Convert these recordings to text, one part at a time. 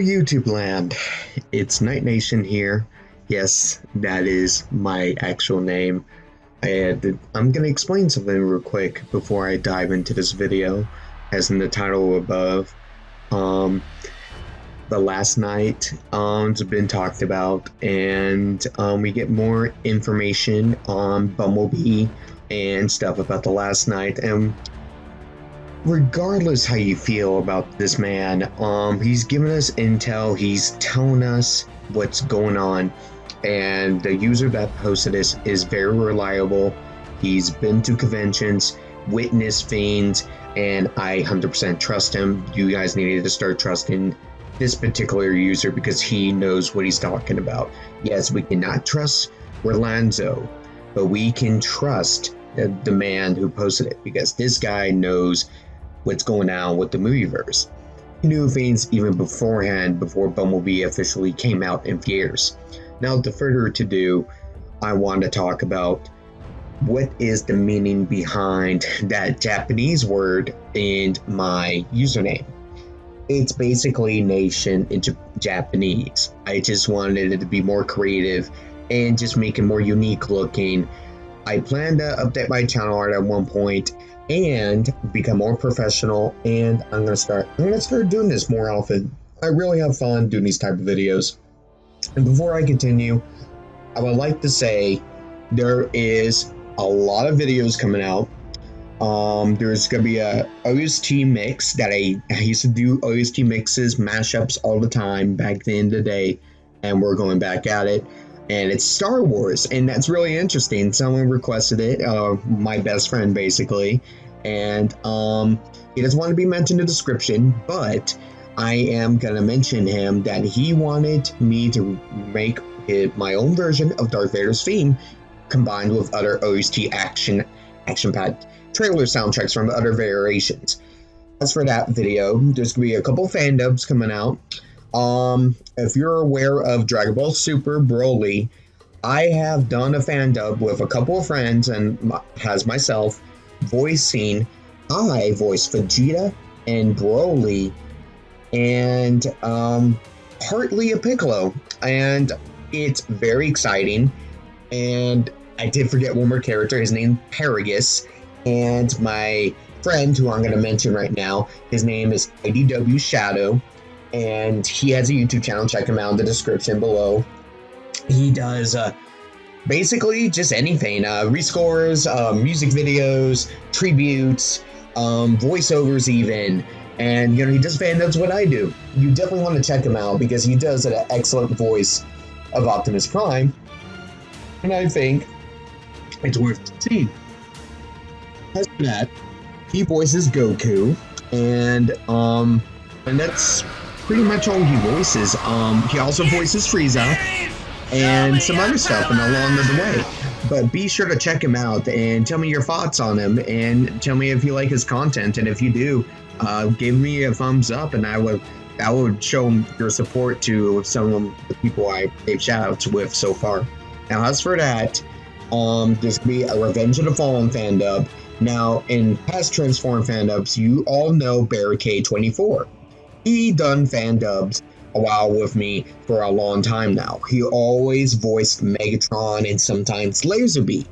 YouTube land, it's Night Nation here. Yes, that is my actual name. And I'm going to explain something real quick before I dive into this video, as in the title above. The last night has been talked about, and we get more information on Bumblebee and stuff about the last night. And regardless how you feel about this man, he's giving us intel, he's telling us what's going on, and the user that posted this is very reliable. He's been to conventions, witnessed things, and I 100% trust him. You guys needed to start trusting this particular user because he knows what he's talking about. Yes, we cannot trust Rolando, but we can trust the man who posted it because this guy knows what's going on with the movieverse. He knew things even beforehand, before Bumblebee officially came out in theaters. Now, without further ado, I want to talk about what is the meaning behind that Japanese word in my username. It's basically nation into Japanese. I just wanted it to be more creative and just make it more unique looking. I plan to update my channel art at one point and become more professional, and I'm gonna start doing this more often. I really have fun doing these type of videos. And before I continue, I would like to say there is a lot of videos coming out. There's gonna be a OST mix that I used to do OST mixes, mashups all the time back at the end of the day, and we're going back at it. And it's Star Wars, and that's really interesting. Someone requested it, my best friend basically, and he doesn't want to be mentioned in the description, but I am gonna mention him that he wanted me to make my own version of Darth Vader's theme, combined with other OST action-packed trailer soundtracks from other variations. As for that video, there's gonna be a couple fan dubs coming out. If you're aware of Dragon Ball Super Broly, I have done a fan dub with a couple of friends and has myself voicing. I voiced Vegeta and Broly and partly a Piccolo, and it's very exciting. And I did forget one more character. His name Paragus, and my friend, who I'm going to mention right now, his name is IDW Shadow, and he has a YouTube channel. Check him out in the description below. He does basically just anything, rescores, music videos, tributes, voiceovers even, and he does fan dubs what I do. You definitely want to check him out because he does an excellent voice of Optimus Prime, and I think it's worth seeing. As for that, he voices Goku, and that's pretty much all he voices. He also voices Frieza and some other stuff along the way. But be sure to check him out and tell me your thoughts on him, and tell me if you like his content. And if you do, give me a thumbs up, and I would show your support to some of the people I gave shoutouts with so far. Now, as for that, there's gonna be a Revenge of the Fallen fan dub. Now, in past Transform fan dubs, you all know Barricade 24. He done fan dubs a while with me for a long time now. He always voiced Megatron and sometimes Laserbeak.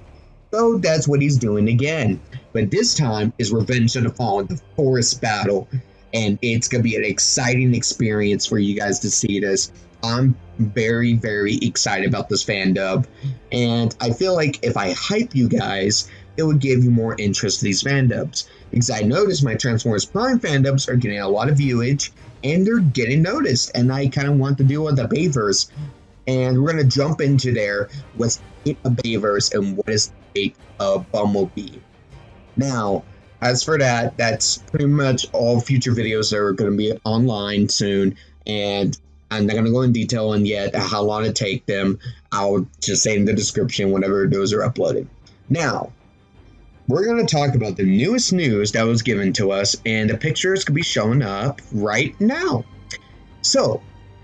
So that's what he's doing again. But this time is Revenge of the Fallen, the forest battle. And it's going to be an exciting experience for you guys to see this. I'm very, very excited about this fan dub. And I feel like if I hype you guys, it would give you more interest in these fan dubs. Because I noticed my Transformers Prime fan dubs are getting a lot of viewage, and they're getting noticed. And I kind of want to deal with the Bayverse. And we're going to jump into there with a Bayverse and what is the fate of Bumblebee. Now, as for that, that's pretty much all future videos that are going to be online soon. And I'm not going to go in detail on yet how long it take them. I'll just say in the description whenever those are uploaded. Now, we're going to talk about the newest news that was given to us, and the pictures could be showing up right now. So,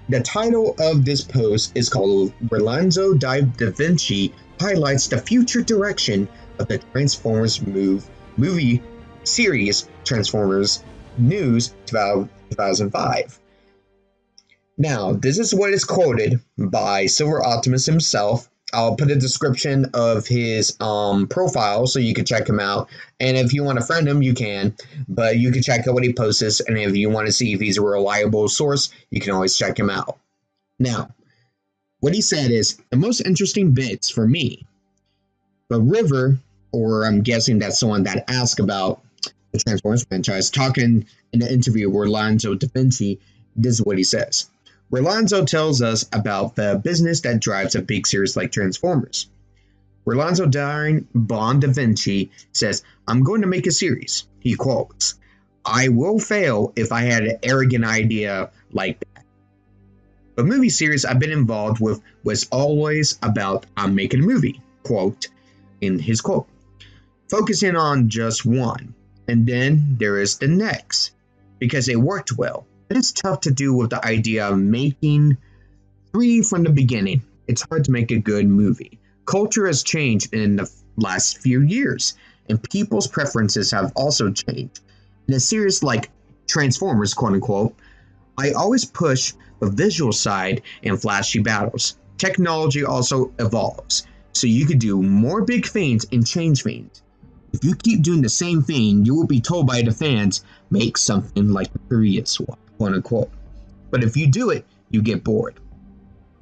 the title of this post is called Rolando da Vinci highlights the future direction of the Transformers movie series Transformers News 2005. Now, this is what is quoted by Silver Optimus himself. I'll put a description of his profile so you can check him out. And if you want to friend him, you can. But you can check out what he posts. And if you want to see if he's a reliable source, you can always check him out. Now, what he said is, the most interesting bits for me, the River, or I'm guessing that's someone that asked about the Transformers franchise, talking in the interview with Rolando Da Vinci, this is what he says. Rolando tells us about the business that drives a big series like Transformers. Rolando Bon Da Vinci says, I'm going to make a series. He quotes, I will fail if I had an arrogant idea like that. The movie series I've been involved with was always about I'm making a movie, quote, in his quote, focusing on just one. And then there is the next, because it worked well. But it's tough to do with the idea of making 3 from the beginning. It's hard to make a good movie. Culture has changed in the last few years, and people's preferences have also changed. In a series like Transformers, quote unquote, I always push the visual side and flashy battles. Technology also evolves, so you could do more big things and change things. If you keep doing the same thing, you will be told by the fans, make something like the previous one, quote unquote. But if you do it, you get bored.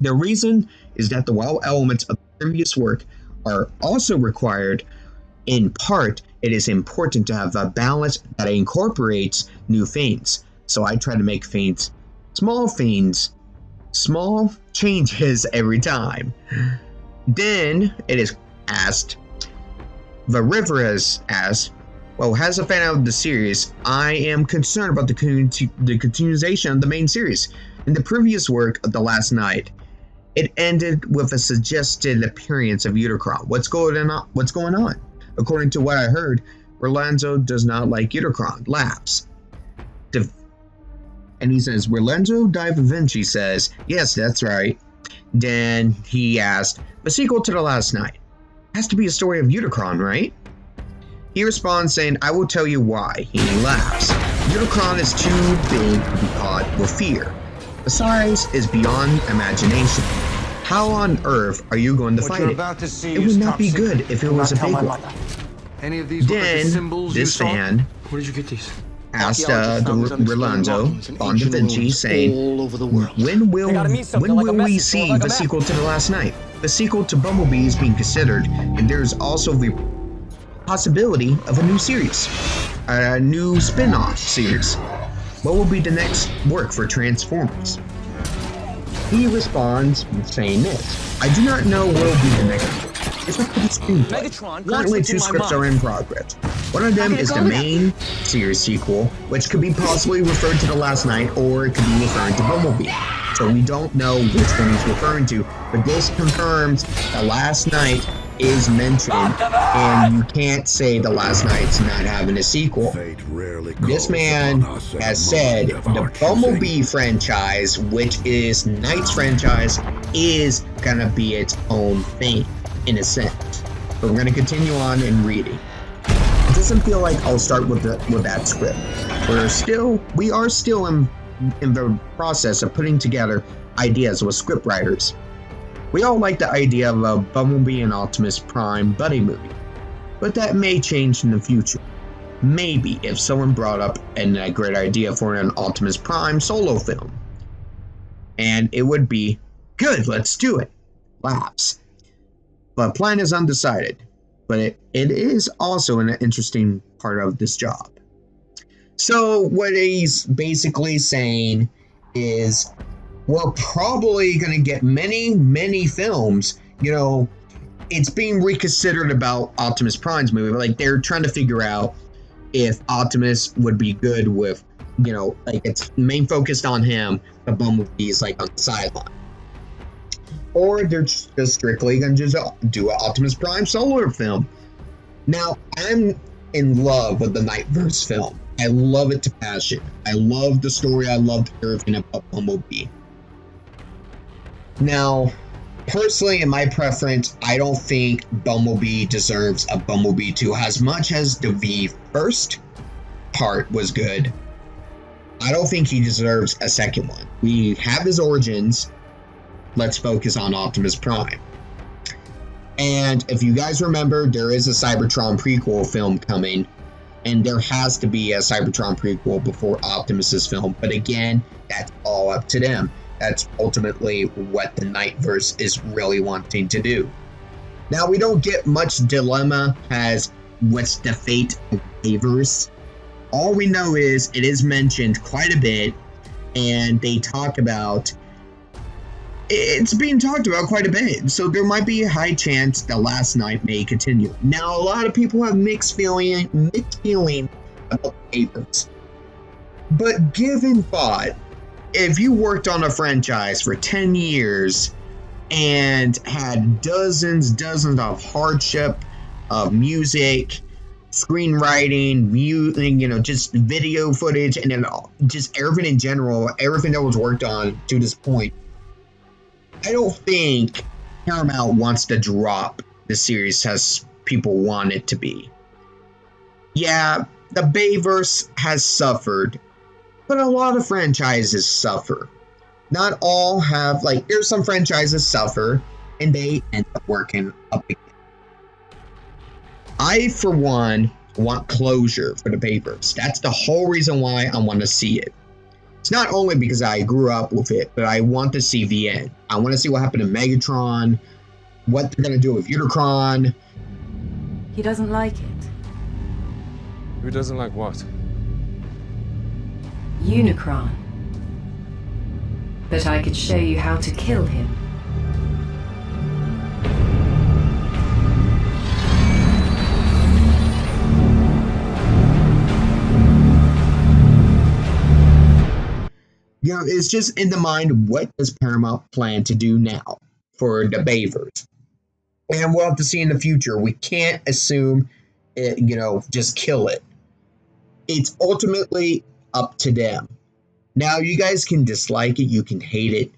The reason is that the wow elements of the previous work are also required. In part, it is important to have a balance that incorporates new things. So I try to make things, small changes every time. Then it is asked, The River has asked, well, as a fan of the series, I am concerned about the continuation of the main series. In the previous work of The Last Knight, it ended with a suggested appearance of Unicron. What's going on? According to what I heard, Rolando does not like Unicron. Laughs. And he says, Rolando Da Vinci says, yes, that's right. Then he asked, the sequel to The Last Knight has to be a story of Unicron, right? He responds saying, I will tell you why. He laughs. Unicron is too big to be caught with fear. The size is beyond imagination. How on earth are you going to fight it? It would not be good if it was a big one. Then this fan Where did you get these? asked Rolando Bon Da Vinci, saying, when will we see the sequel to The Last Knight? The sequel to Bumblebee is being considered, and there's also the possibility of a new series, a new spin-off series. What will be the next work for Transformers? He responds saying this, I do not know what will be the next one. It's up to the screenplay. Currently 2 scripts are in progress. One of them is the main series sequel, which could be possibly referred to The Last Knight, or it could be referring to Bumblebee. So we don't know which one he's referring to, but this confirms The Last Knight is mentioned, and you can't say The Last Knight's not having a sequel. This man has said the Bumblebee franchise, which is Knight's franchise, is gonna be its own thing, in a sense. But we're gonna continue on and reading. It doesn't feel like I'll start with that script. We are still in the process of putting together ideas with script writers. We all like the idea of a Bumblebee and Optimus Prime buddy movie, but that may change in the future. Maybe if someone brought up a great idea for an Optimus Prime solo film. And it would be, good, let's do it. Laughs. But plan is undecided, but it is also an interesting part of this job. So what he's basically saying is, we're probably going to get many films. You know, it's being reconsidered about Optimus Prime's movie. Like, they're trying to figure out if Optimus would be good with, you know, like, it's main focused on him, the Bumblebee's like on the sideline. Or they're just strictly going to just do an Optimus Prime solo film. Now, I'm in love with the Knightverse film. I love it to passion. I love the story. I love everything about Bumblebee. Now, personally, in my preference, I don't think Bumblebee deserves a Bumblebee 2. As much as the first part was good, I don't think he deserves a second one. We have his origins. Let's focus on Optimus Prime. And if you guys remember, there is a Cybertron prequel film coming, and there has to be a Cybertron prequel before Optimus's film. But again, that's all up to them. That's ultimately what the Knightverse is really wanting to do. Now, we don't get much dilemma as what's the fate of Bayverse. All we know is it is mentioned quite a bit, and they talk about it's being talked about quite a bit, so there might be a high chance the last night may continue. Now, a lot of people have mixed feeling about Bayverse, but given thought, if you worked on a franchise for 10 years and had dozens of hardship of music, screenwriting, just video footage, and then just everything in general, everything that was worked on to this point, I don't think Paramount wants to drop the series as people want it to be. Yeah, the Bayverse has suffered, but a lot of franchises suffer. Not all have, there's some franchises suffer, and they end up working up again. I, for one, want closure for the Bayverse. That's the whole reason why I want to see it. It's not only because I grew up with it, but I want to see the end. I want to see what happened to Megatron, what they're going to do with Unicron. He doesn't like it. Who doesn't like what? Unicron. But I could show you how to kill him. It's just in the mind, what does Paramount plan to do now for the Bayverse? And we'll have to see in the future. We can't assume it, just kill it. It's ultimately up to them. Now, you guys can dislike it, you can hate it,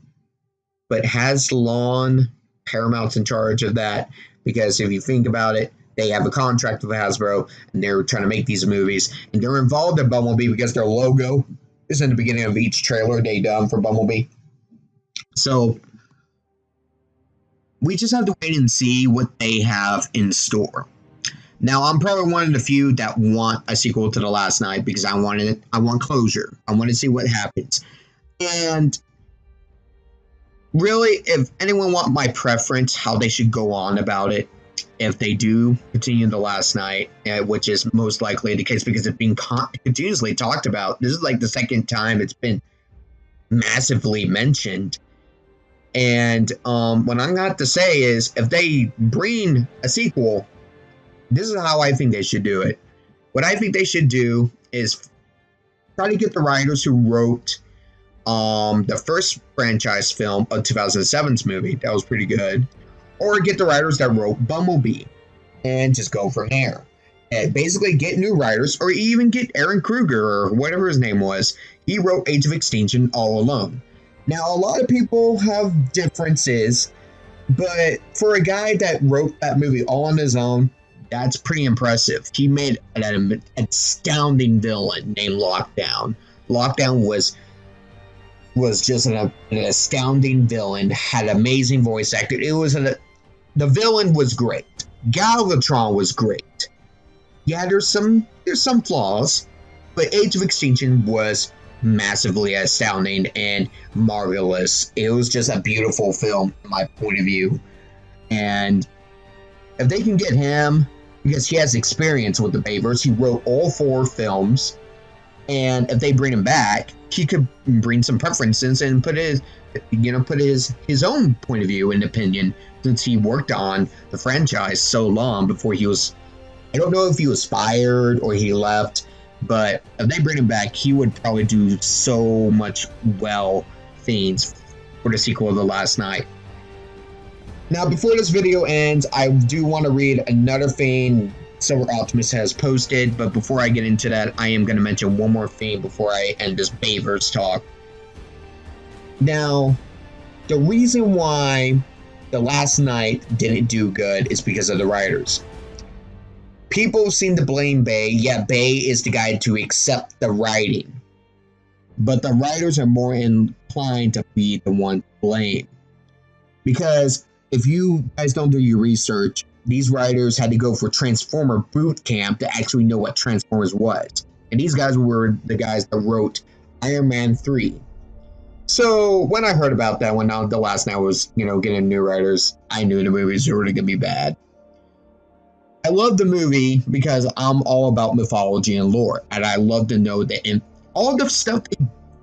but Paramount's in charge of that, because if you think about it, they have a contract with Hasbro, and they're trying to make these movies, and they're involved in Bumblebee because their logo is in the beginning of each trailer they done for Bumblebee. So we just have to wait and see what they have in store. Now, I'm probably one of the few that want a sequel to The Last Night because I want closure. I want to see what happens. And really, if anyone want my preference, how they should go on about it, if they do continue The Last Night, which is most likely the case because it's being continuously talked about. This is like the second time it's been massively mentioned. And what I'm going to say is, if they bring a sequel, this is how I think they should do it. What I think they should do is try to get the writers who wrote the first franchise film of 2007's movie. That was pretty good. Or get the writers that wrote Bumblebee and just go from there. And basically get new writers, or even get Aaron Kruger or whatever his name was. He wrote Age of Extinction all alone. Now, a lot of people have differences, but for a guy that wrote that movie all on his own, that's pretty impressive. He made an astounding villain named Lockdown. Lockdown was just an astounding villain, had amazing voice acting. The villain was great. Galvatron was great. Yeah, there's some flaws, but Age of Extinction was massively astounding and marvelous. It was just a beautiful film from my point of view. And if they can get him, because he has experience with the Bayverse, he wrote all 4 films, and if they bring him back, he could bring some preferences and put his own point of view and opinion, since he worked on the franchise so long before he was, I don't know if he was fired or he left, but if they bring him back, he would probably do so much things for the sequel of The Last Night. Now, before this video ends, I do want to read another thing Silver Optimus has posted, but before I get into that, I am going to mention one more thing before I end this Bayverse talk. Now, the reason why The Last Night didn't do good is because of the writers. People seem to blame Bay. Yeah, Bay is the guy to accept the writing. but the writers are more inclined to be the one to blame. Because if you guys don't do your research, these writers had to go for Transformer boot camp to actually know what Transformers was. And these guys were the guys that wrote Iron Man 3. So when I heard about that, when the last night was, getting new writers, I knew the movie was really going to be bad. I love the movie because I'm all about mythology and lore. And I love to know that in all the stuff,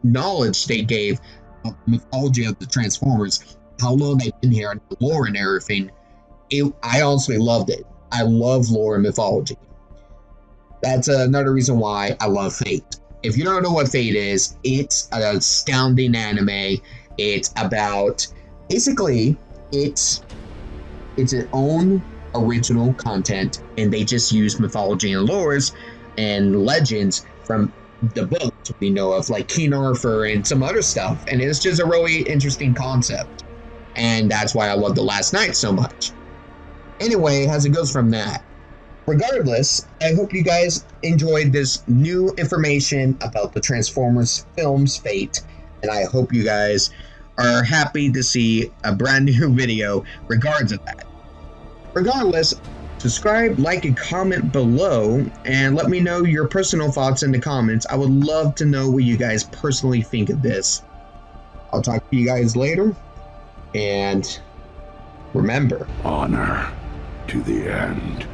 knowledge they gave of the mythology of the Transformers, how long they've been here, and the lore and everything. I honestly loved it. I love lore and mythology. That's another reason why I love Fate. If you don't know what Fate is, it's an astounding anime. It's about, basically, it's its own original content, and they just use mythology and lores and legends from the books we know of, like King Arthur and some other stuff. And it's just a really interesting concept. And that's why I love The Last Knight so much. Anyway, as it goes from that. Regardless, I hope you guys enjoyed this new information about the Transformers film's fate. And I hope you guys are happy to see a brand new video regards of that. Regardless, subscribe, like, and comment below. And let me know your personal thoughts in the comments. I would love to know what you guys personally think of this. I'll talk to you guys later. And remember, honor to the end.